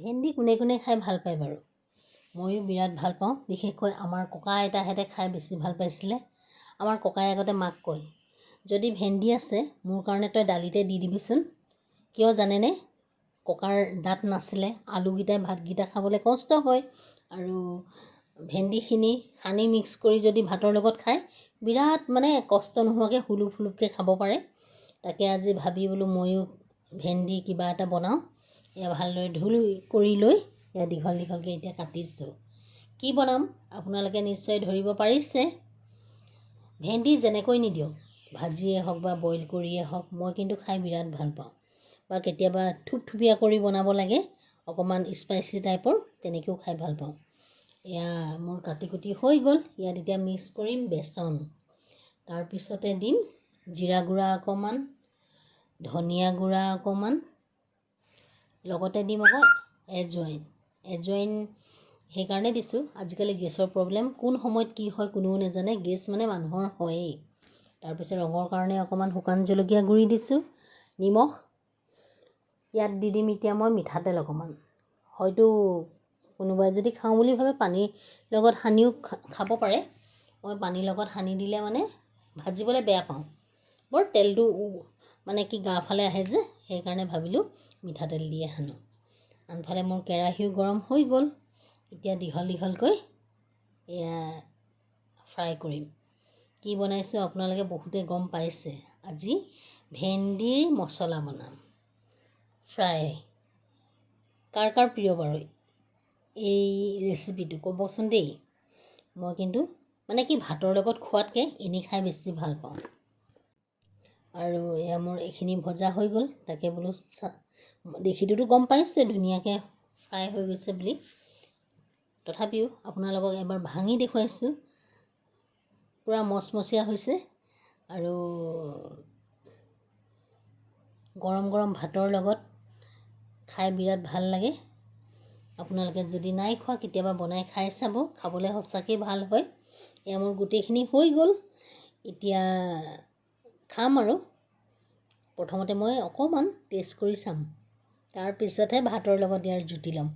ভেন্দি কোনে কোনে খাই ভাল পায় বাৰু? ময়ো বিৰাট ভাল পাওঁ। বিশেষকৈ আমাৰ ককা আইতাহঁতে খাই বেছি ভাল পাইছিলে। আমাৰ ককাই আগতে মাক কয়, যদি ভেন্দি আছে মোৰ কাৰণে তই দালিতে দি দিবিচোন। কিয় জানেনে? ককাৰ দাঁত নাছিলে, আলুকেইটাই ভাতকেইটা খাবলৈ কষ্ট হয় আৰু ভেন্দিখিনি সানি মিক্স কৰি যদি ভাতৰ লগত খায় বিৰাট কষ্ট নোহোৱাকৈ হুলুক হুলুককৈ খাব পাৰে। তাকে আজি ভাবি বোলো ময়ো ভেন্দি কিবা এটা বনাওঁ। এয়া ভালদৰে ধুই কৰি লৈ এয়া দীঘল দীঘলকৈ এতিয়া কাটিছোঁ। কি বনাম আপোনালোকে নিশ্চয় ধৰিব পাৰিছে। ভেন্দি যেনেকৈ নিদিয়ক, ভাজিয়ে হওক বা বইল কৰিয়ে হওক, মই কিন্তু খাই বিৰাট ভাল পাওঁ। বা কেতিয়াবা থুপথুপীয়া কৰি বনাব লাগে, অকণমান স্পাইচি টাইপৰ, তেনেকৈও খাই ভাল পাওঁ। এয়া মোৰ কাটি কুটি হৈ গ'ল। ইয়াত এতিয়া মিক্স কৰিম বেচন, তাৰপিছতে দিম জিৰা গুড়া অকণমান, ধনিয়া গুড়া অকণমান, লগতে দিম আকৌ এজৱাইন সেইকাৰণে দিছোঁ, আজিকালি গেছৰ প্ৰব্লেম, কোন সময়ত কি হয় কোনেও নাজানে। গেছ মানুহৰ হয়েই। তাৰপিছত ৰঙৰ কাৰণে অকণমান শুকান জলকীয়া গুড়ি দিছোঁ, নিমখ। ইয়াত দি দিম এতিয়া মই মিঠাতেল অকণমান। হয়তো কোনোবাই যদি খাওঁ বুলি ভাবে পানীৰ লগত সানিও খাব পাৰে। মই পানীৰ লগত সানি দিলে ভাজিবলৈ বেয়া পাওঁ। বৰ তেলটো গা ফালে আহে যে, সেইকাৰণে ভাবিলোঁ মিঠাতেল দিয়ে সানো। আনফালে মোৰ কেৰাহীও গৰম হৈ গ'ল। এতিয়া দীঘল দীঘলকৈ এয়া ফ্ৰাই কৰিম। কি বনাইছোঁ আপোনালোকে বহুতে গম পাইছে। আজি ভেন্দিৰ মছলা বনাম, ফ্ৰাই। কাৰ কাৰ প্ৰিয় বাৰু এই ৰেচিপিটো ক'বচোন দেই। মই কিন্তু ভাতৰ লগত খোৱাতকৈ এনেই খাই বেছি ভাল পাওঁ। আৰু এয়া মোৰ এইখিনি ভজা হৈ গ'ল। তাকে বোলো দেখিটোতো গম পাইছোঁৱে ধুনীয়াকৈ ফ্ৰাই হৈ গৈছে বুলি। তথাপিও আপোনালোকক এবাৰ ভাঙি দেখুৱাইছোঁ। পূৰা মচমচীয়া হৈছে আৰু গৰম গৰম ভাতৰ লগত খাই বিৰাট ভাল লাগে। আপোনালোকে যদি নাই খোৱা কেতিয়াবা বনাই খাই চাব, খাবলৈ সঁচাকৈ ভাল হয়। এয়া মোৰ গোটেইখিনি হৈ গ'ল। এতিয়া খাম আৰু প্ৰথমতে মই অকণমান টেষ্ট কৰি চাম, তাৰপিছতহে ভাতৰ লগত ইয়াৰ জুতি ল'ম।